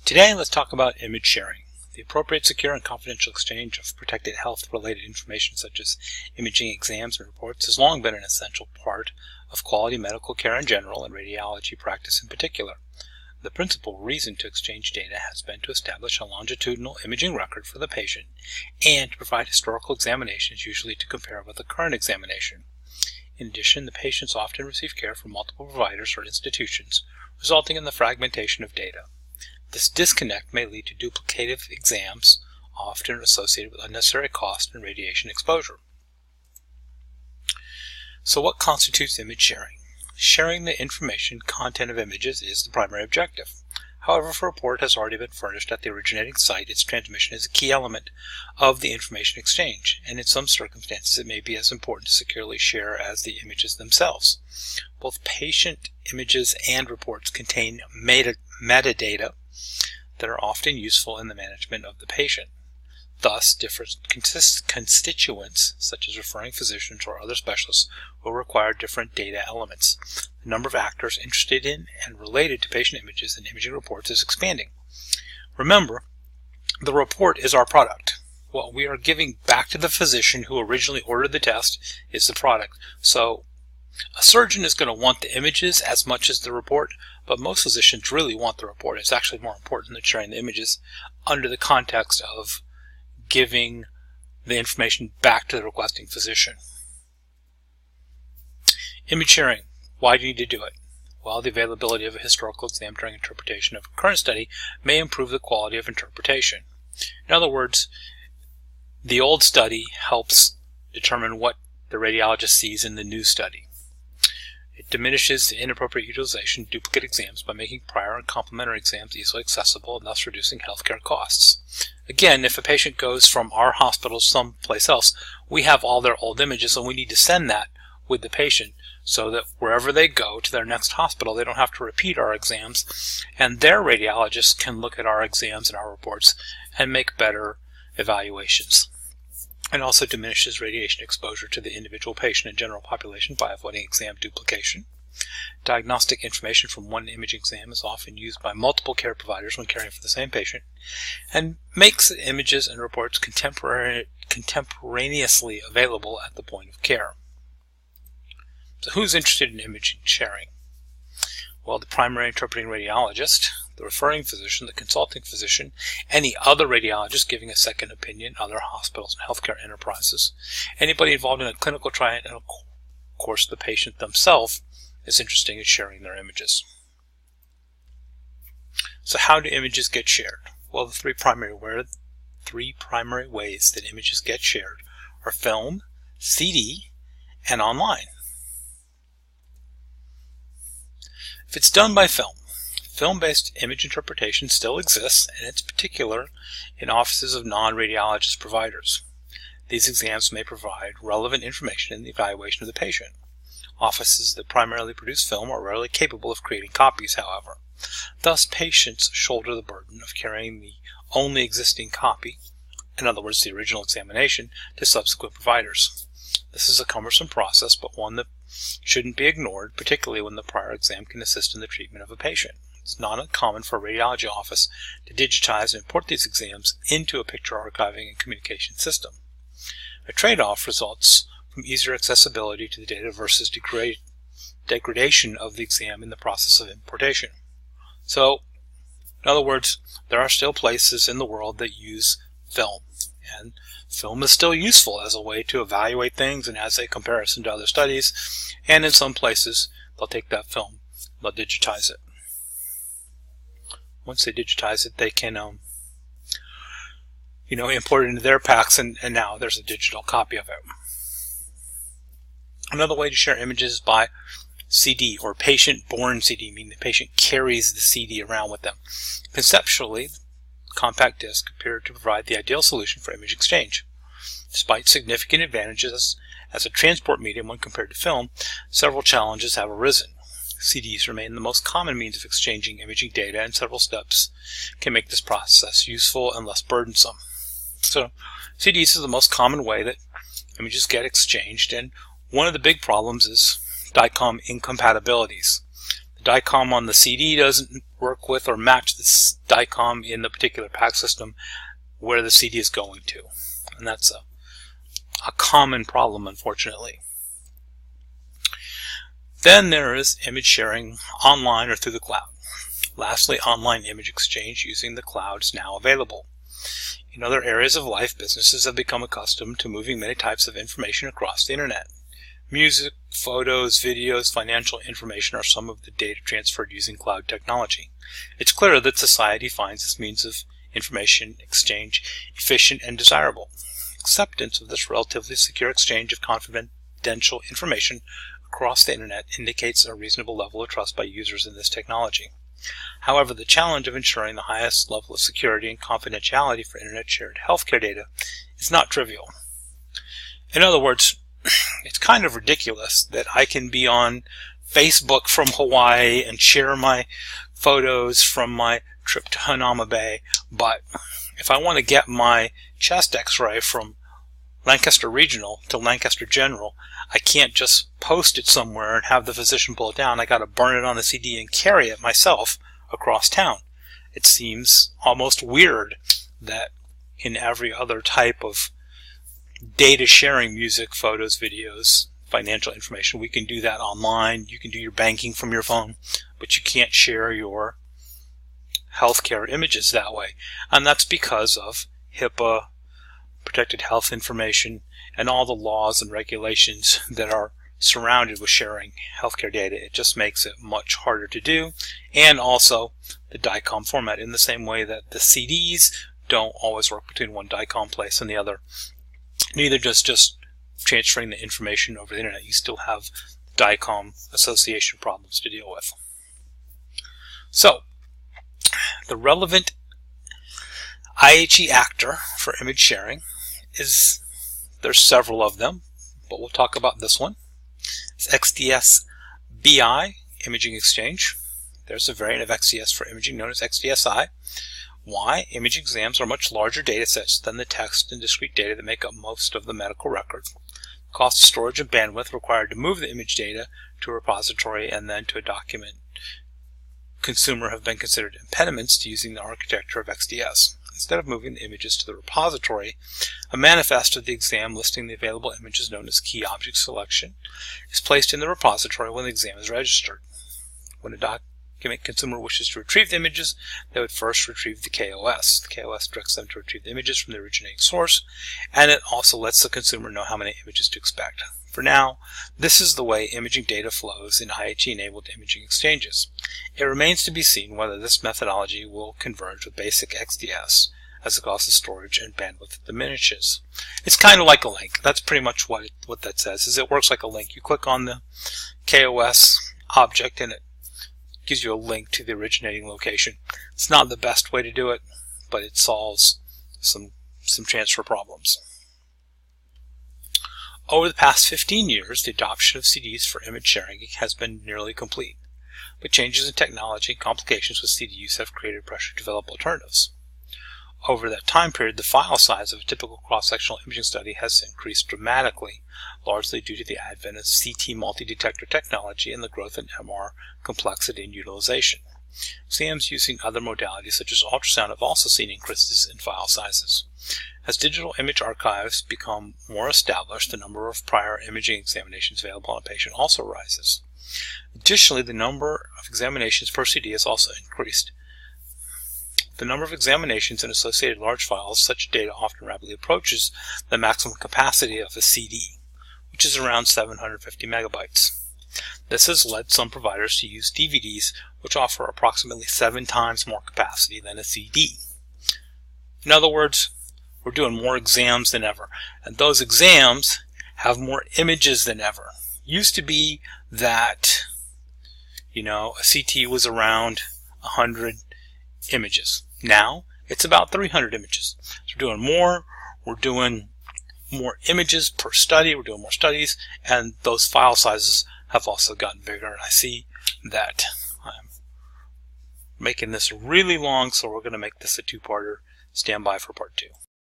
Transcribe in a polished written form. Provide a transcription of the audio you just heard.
Today, let's talk about image sharing. The appropriate, secure, and confidential exchange of protected health-related information such as imaging exams and reports has long been an essential part of quality medical care in general and radiology practice in particular. The principal reason to exchange data has been to establish a longitudinal imaging record for the patient and to provide historical examinations, usually to compare with the current examination. In addition, the patients often receive care from multiple providers or institutions, resulting in the fragmentation of data. This disconnect may lead to duplicative exams, often associated with unnecessary cost and radiation exposure. So what constitutes image sharing? Sharing the information content of images is the primary objective. However, if a report has already been furnished at the originating site, its transmission is a key element of the information exchange, and in some circumstances it may be as important to securely share as the images themselves. Both patient images and reports contain metadata that are often useful in the management of the patient. Thus, different constituents, such as referring physicians or other specialists, will require different data elements. The number of actors interested in and related to patient images and imaging reports is expanding. Remember, the report is our product. What we are giving back to the physician who originally ordered the test is the product. So, a surgeon is going to want the images as much as the report, but most physicians really want the report. It's actually more important than sharing the images under the context of giving the information back to the requesting physician. Image sharing. Why do you need to do it? Well, the availability of a historical exam during interpretation of a current study may improve the quality of interpretation. In other words, the old study helps determine what the radiologist sees in the new study. It diminishes the inappropriate utilization of duplicate exams by making prior and complementary exams easily accessible and thus reducing healthcare costs. Again, if a patient goes from our hospital someplace else, we have all their old images and we need to send that with the patient so that wherever they go to their next hospital, they don't have to repeat our exams, and their radiologists can look at our exams and our reports and make better evaluations. It also diminishes radiation exposure to the individual patient and general population by avoiding exam duplication. Diagnostic information from one imaging exam is often used by multiple care providers when caring for the same patient, and makes the images and reports contemporaneously available at the point of care. So who's interested in imaging sharing? Well, the primary interpreting radiologist, the referring physician, the consulting physician, any other radiologist giving a second opinion, other hospitals and healthcare enterprises, anybody involved in a clinical trial, and of course the patient themselves is interested in sharing their images. So how do images get shared? Well, the three primary ways that images get shared are film, CD, and online. If it's done by film, film-based image interpretation still exists, and it's particular in offices of non-radiologist providers. These exams may provide relevant information in the evaluation of the patient. Offices that primarily produce film are rarely capable of creating copies, however. Thus, patients shoulder the burden of carrying the only existing copy, in other words, the original examination, to subsequent providers. This is a cumbersome process, but one that shouldn't be ignored, particularly when the prior exam can assist in the treatment of a patient. It's not uncommon for a radiology office to digitize and import these exams into a picture archiving and communication system. A trade-off results from easier accessibility to the data versus degradation of the exam in the process of importation. So, in other words, there are still places in the world that use film, and film is still useful as a way to evaluate things and as a comparison to other studies, and in some places they'll take that film, they'll digitize it. Once they digitize it, they can import it into their packs, and now there's a digital copy of it. Another way to share images is by CD, or patient-borne CD, meaning the patient carries the CD around with them. Conceptually, compact disc appear to provide the ideal solution for image exchange. Despite significant advantages as a transport medium when compared to film, several challenges have arisen. CDs remain the most common means of exchanging imaging data, and several steps can make this process useful and less burdensome. So, CDs is the most common way that images get exchanged, and one of the big problems is DICOM incompatibilities. The DICOM on the CD doesn't work with or match this DICOM in the particular PAC system where the CD is going to. And that's a common problem, unfortunately. Then there is image sharing online or through the cloud. Lastly, online image exchange using the cloud is now available. In other areas of life, businesses have become accustomed to moving many types of information across the internet. Music, photos, videos, financial information are some of the data transferred using cloud technology. It's clear that society finds this means of information exchange efficient and desirable. Acceptance of this relatively secure exchange of confidential information across the internet indicates a reasonable level of trust by users in this technology. However, the challenge of ensuring the highest level of security and confidentiality for internet shared healthcare data is not trivial. In other words, it's kind of ridiculous that I can be on Facebook from Hawaii and share my photos from my trip to Hanauma Bay, but if I want to get my chest x-ray from Lancaster Regional to Lancaster General, I can't just post it somewhere and have the physician pull it down. I got to burn it on a CD and carry it myself across town. It seems almost weird that in every other type of data sharing, music, photos, videos, financial information, we can do that online. You can do your banking from your phone, but you can't share your healthcare images that way. And that's because of HIPAA, protected health information, and all the laws and regulations that are surrounded with sharing healthcare data. It just makes it much harder to do. And also the DICOM format, in the same way that the CDs don't always work between one DICOM place and the other. Neither does just transferring the information over the internet. You still have DICOM association problems to deal with. So, the relevant IHE actor for image sharing is, there's several of them, but we'll talk about this one. It's XDS BI, Imaging Exchange. There's a variant of XDS for imaging known as XDSI. Why? Image exams are much larger data sets than the text and discrete data that make up most of the medical record. Cost of storage and bandwidth required to move the image data to a repository and then to a document consumer have been considered impediments to using the architecture of XDS. Instead of moving the images to the repository, a manifest of the exam listing the available images known as key object selection is placed in the repository when the exam is registered. When a document consumer wishes to retrieve the images, they would first retrieve the KOS. The KOS directs them to retrieve the images from the originating source, and it also lets the consumer know how many images to expect. For now, this is the way imaging data flows in IHE-enabled imaging exchanges. It remains to be seen whether this methodology will converge with basic XDS as the cost of storage and bandwidth diminishes. It's kind of like a link. That's pretty much what that says, is it works like a link. You click on the KOS object and it gives you a link to the originating location. It's not the best way to do it, but it solves some transfer problems. Over the past 15 years, the adoption of CDs for image sharing has been nearly complete, but changes in technology and complications with CD use have created pressure to develop alternatives. Over that time period, the file size of a typical cross-sectional imaging study has increased dramatically, largely due to the advent of CT multi-detector technology and the growth in MR complexity and utilization. Exams using other modalities such as ultrasound have also seen increases in file sizes. As digital image archives become more established, the number of prior imaging examinations available on a patient also rises. Additionally, the number of examinations per CD has also increased. The number of examinations and associated large files, such data often rapidly approaches the maximum capacity of a CD, which is around 750 megabytes. This has led some providers to use DVDs, which offer approximately 7 times more capacity than a CD. In other words, we're doing more exams than ever, and those exams have more images than ever. Used to be that, a CT was around 100 images. Now it's about 300 images. So we're doing more images per study, we're doing more studies, and those file sizes have also gotten bigger. And I see that I'm making this really long, so we're going to make this a two-parter. Stand by for part 2.